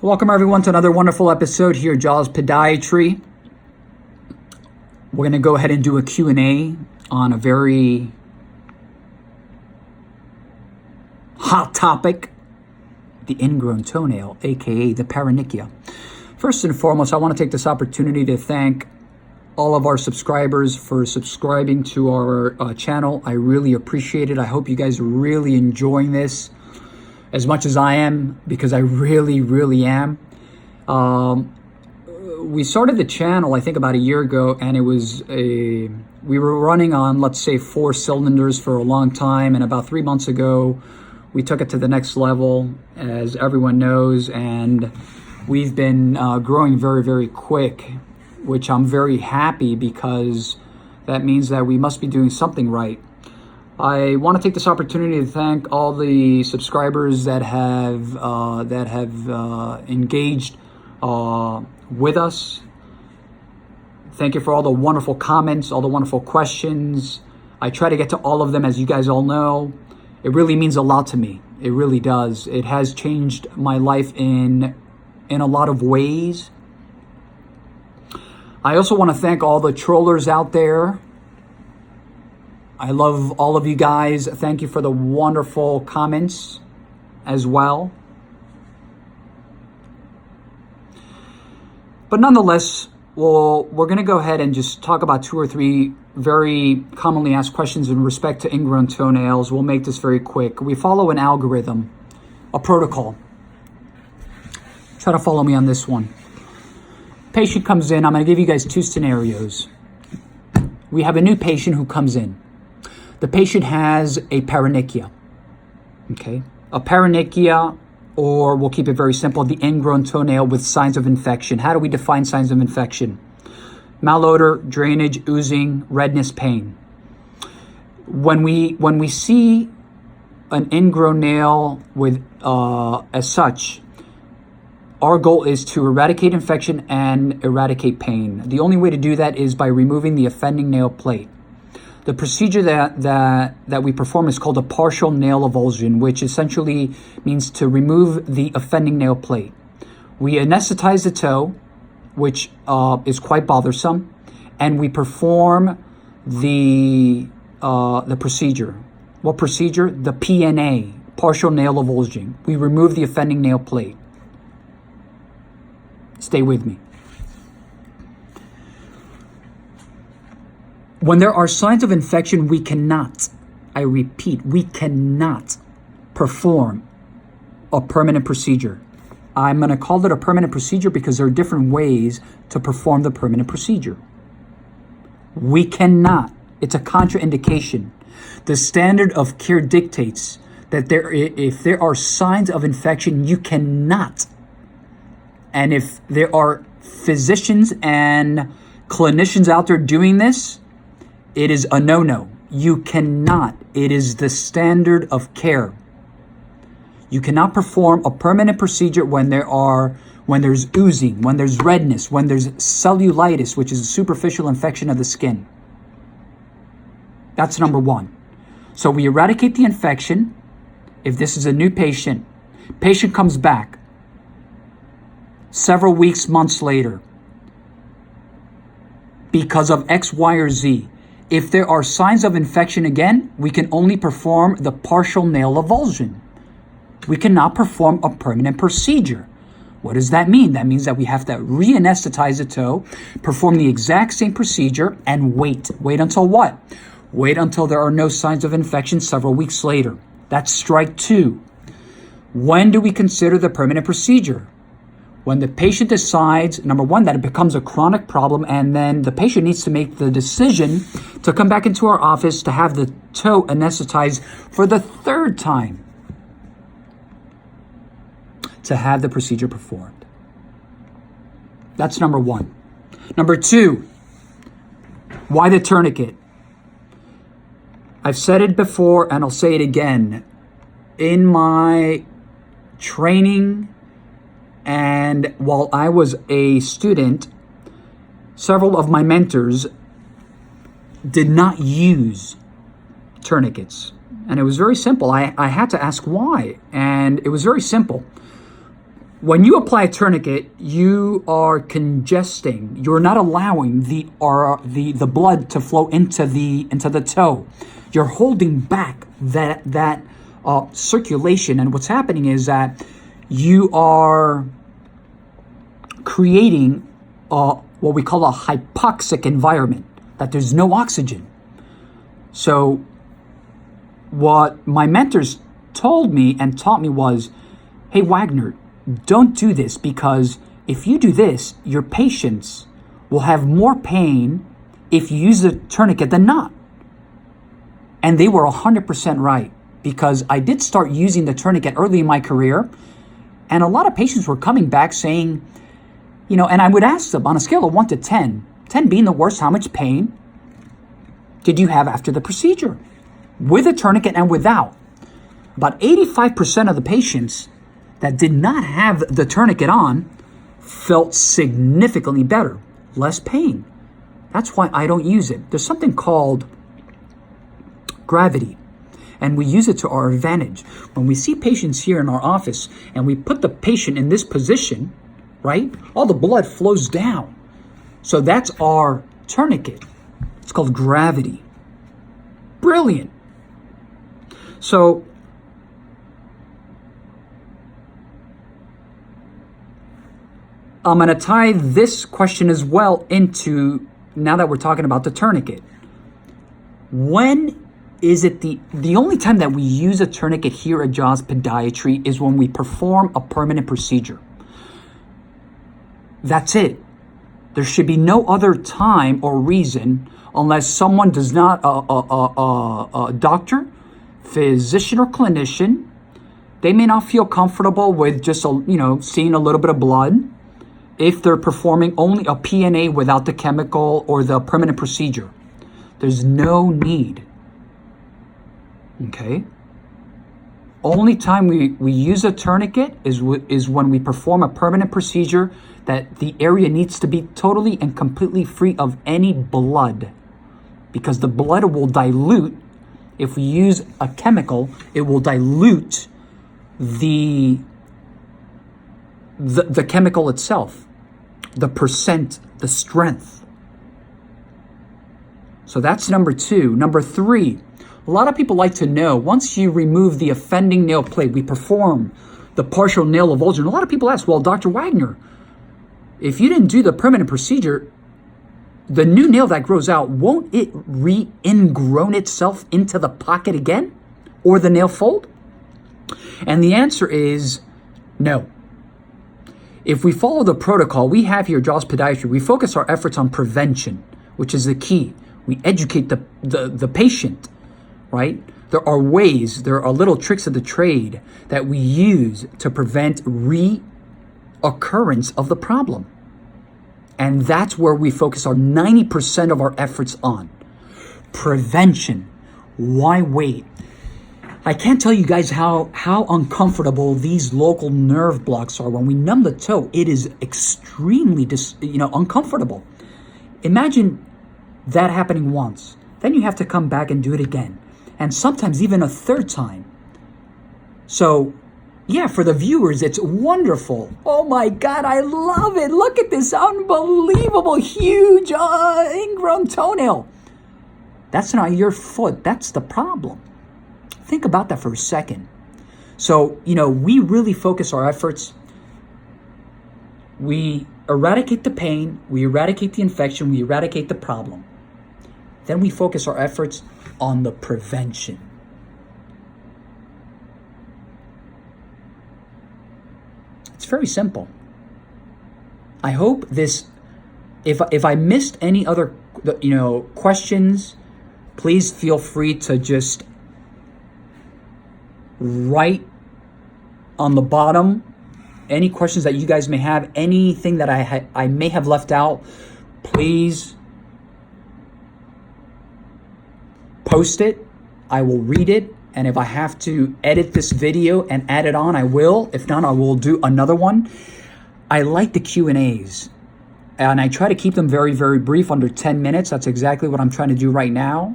Welcome everyone to another wonderful episode here at Doctors of Podiatry. We're going to go ahead and do a Q&A on a very hot topic, the ingrown toenail, aka the paronychia. First and foremost, I want to take this opportunity to thank all of our subscribers for subscribing to our channel. I really appreciate it. I hope you guys are really enjoying this as much as I am, because I really am. We started the channel, I think, about a year ago, and we were running on, let's say, 4 cylinders for a long time, and about 3 months ago, we took it to the next level, as everyone knows, and we've been growing very quick, which I'm very happy, because that means that we must be doing something right. I want to take this opportunity to thank all the subscribers that have engaged with us. Thank you for all the wonderful comments, all the wonderful questions. I try to get to all of them, as you guys all know. It really means a lot to me. It really does. It has changed my life in a lot of ways. I also want to thank all the trollers out there. I love all of you guys. Thank you for the wonderful comments as well. But nonetheless, we're going to go ahead and just talk about 2 or 3 very commonly asked questions in respect to ingrown toenails. We'll make this very quick. We follow an algorithm, a protocol. Try to follow me on this one. Patient comes in. I'm going to give you guys 2 scenarios. We have a new patient who comes in. The patient has a paronychia, okay? A paronychia, or we'll keep it very simple, the ingrown toenail with signs of infection. How do we define signs of infection? Malodor, drainage, oozing, redness, pain. When we see an ingrown nail with as such, our goal is to eradicate infection and eradicate pain. The only way to do that is by removing the offending nail plate. The procedure that we perform is called a partial nail avulsion, which essentially means to remove the offending nail plate. We anesthetize the toe, which is quite bothersome, and we perform the procedure. What procedure? The PNA, partial nail avulsion. We remove the offending nail plate. Stay with me. When there are signs of infection, we cannot, I repeat, we cannot perform a permanent procedure. I'm going to call it a permanent procedure because there are different ways to perform the permanent procedure. We cannot. It's a contraindication. The standard of care dictates that if there are signs of infection, you cannot. And if there are physicians and clinicians out there doing this, it is a no-no. You cannot. It is the standard of care. You cannot perform a permanent procedure when there's oozing, when there's redness, when there's cellulitis, which is a superficial infection of the skin. That's number 1. So we eradicate the infection. If this is a new patient comes back several weeks, months later, because of X, Y, or Z. If there are signs of infection again, we can only perform the partial nail avulsion. We cannot perform a permanent procedure. What does that mean? That means that we have to re-anesthetize the toe, perform the exact same procedure, and wait. Wait until what? Wait until there are no signs of infection several weeks later. That's strike 2. When do we consider the permanent procedure? When the patient decides, number 1, that it becomes a chronic problem, and then the patient needs to make the decision to come back into our office to have the toe anesthetized for the 3rd time to have the procedure performed. That's number 1. Number 2, why the tourniquet? I've said it before and I'll say it again. In my training, and while I was a student, several of my mentors did not use tourniquets. And it was very simple. I had to ask why. And it was very simple. when you apply a tourniquet, you are congesting. You're not allowing the blood to flow into the toe. You're holding back that circulation, and what's happening is that you are creating what we call a hypoxic environment, that there's no oxygen. So what my mentors told me and taught me was, hey, Wagner, don't do this, because if you do this, your patients will have more pain if you use the tourniquet than not. And they were 100% right, because I did start using the tourniquet early in my career, and a lot of patients were coming back saying, and I would ask them on a scale of 1 to 10, 10 being the worst, how much pain did you have after the procedure? With a tourniquet and without. About 85% of the patients that did not have the tourniquet on felt significantly better, less pain. That's why I don't use it. There's something called gravity, and we use it to our advantage. When we see patients here in our office and we put the patient in this position, right, all the blood flows down. So that's our tourniquet. It's called gravity. Brilliant. So I'm going to tie this question as well into, now that we're talking about the tourniquet. When is it the only time that we use a tourniquet here at Jaws Podiatry is when we perform a permanent procedure. That's it. There should be no other time or reason, unless someone does not, a doctor, physician, or clinician, they may not feel comfortable with just, seeing a little bit of blood. If they're performing only a PNA without the chemical or the permanent procedure, there's no need. Okay? Only time we use a tourniquet is when we perform a permanent procedure that the area needs to be totally and completely free of any blood, because the blood will dilute. If we use a chemical, it will dilute the chemical itself, the percent, the strength. So that's number 2. Number 3, a lot of people like to know, once you remove the offending nail plate, we perform the partial nail avulsion. A lot of people ask, well, Dr. Wagner, if you didn't do the permanent procedure, the new nail that grows out, won't it re-ingrown itself into the pocket again, or the nail fold? And the answer is no. If we follow the protocol we have here at Jaws Podiatry, we focus our efforts on prevention, which is the key. We educate the patient, right? There are ways, there are little tricks of the trade that we use to prevent reoccurrence of the problem. And that's where we focus our 90% of our efforts on. Prevention. Why wait? I can't tell you guys how uncomfortable these local nerve blocks are. When we numb the toe, it is extremely uncomfortable. Imagine that happening once. Then you have to come back and do it again. And sometimes even a third time. So, yeah, for the viewers, it's wonderful. Oh my God, I love it. Look at this unbelievable, huge, ingrown toenail. That's not your foot. That's the problem. Think about that for a second. So, we really focus our efforts. We eradicate the pain. We eradicate the infection. We eradicate the problem. Then we focus our efforts on the prevention. It's very simple. I hope this, if I missed any other, questions, please feel free to just write on the bottom any questions that you guys may have, anything that I may have left out. Please post it. I will read it. And if I have to edit this video and add it on, I will. If not, I will do another one. I like the Q&As. And I try to keep them very, very brief, under 10 minutes. That's exactly what I'm trying to do right now.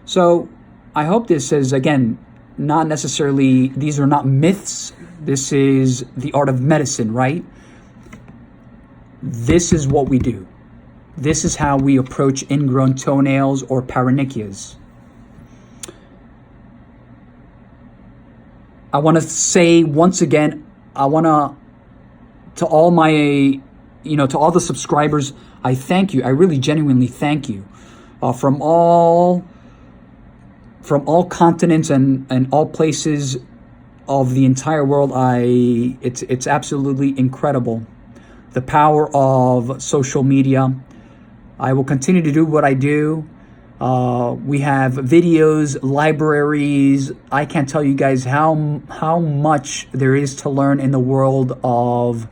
So I hope this is, again, not necessarily, these are not myths. This is the art of medicine, right? This is what we do. This is how we approach ingrown toenails or paronychias. I want to say once again, to all my, to all the subscribers, I thank you. I really genuinely thank you. From all continents and all places of the entire world, it's absolutely incredible. The power of social media. I will continue to do what I do. We have videos, libraries. I can't tell you guys how much there is to learn in the world of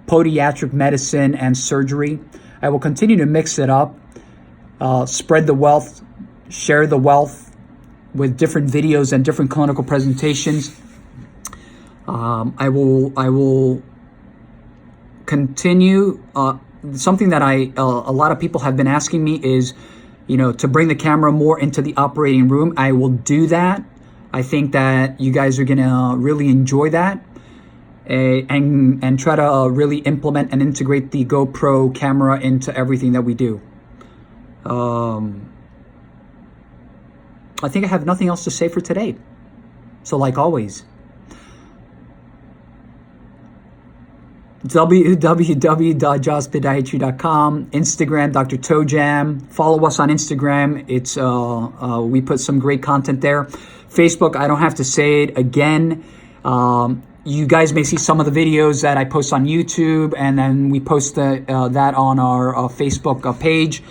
podiatric medicine and surgery. I will continue to mix it up, spread the wealth, share the wealth with different videos and different clinical presentations. I will continue. Something that a lot of people have been asking me is, to bring the camera more into the operating room. I will do that. I think that you guys are gonna really enjoy that, and try to really implement and integrate the GoPro camera into everything that we do. I think I have nothing else to say for today. So like always, www.jawspodiatry.com, Instagram, Dr. Toe Jam. Follow us on Instagram. It's we put some great content there. Facebook, I don't have to say it again. You guys may see some of the videos that I post on YouTube, and then we post that on our Facebook page.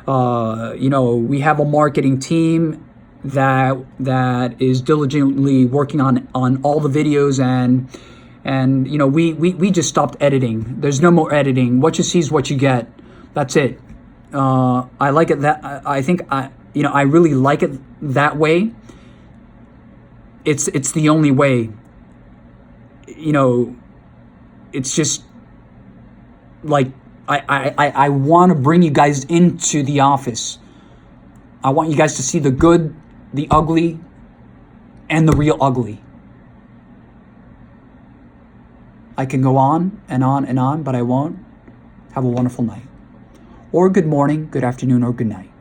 We have a marketing team that is diligently working on all the videos, and we just stopped editing. There's no more editing. What you see is what you get. That's it. I like it that I think I really like it that way. It's the only way. It's just like I want to bring you guys into the office. I want you guys to see the good, the ugly, and the real ugly. I can go on and on and on, but I won't. Have a wonderful night. Or good morning, good afternoon, or good night.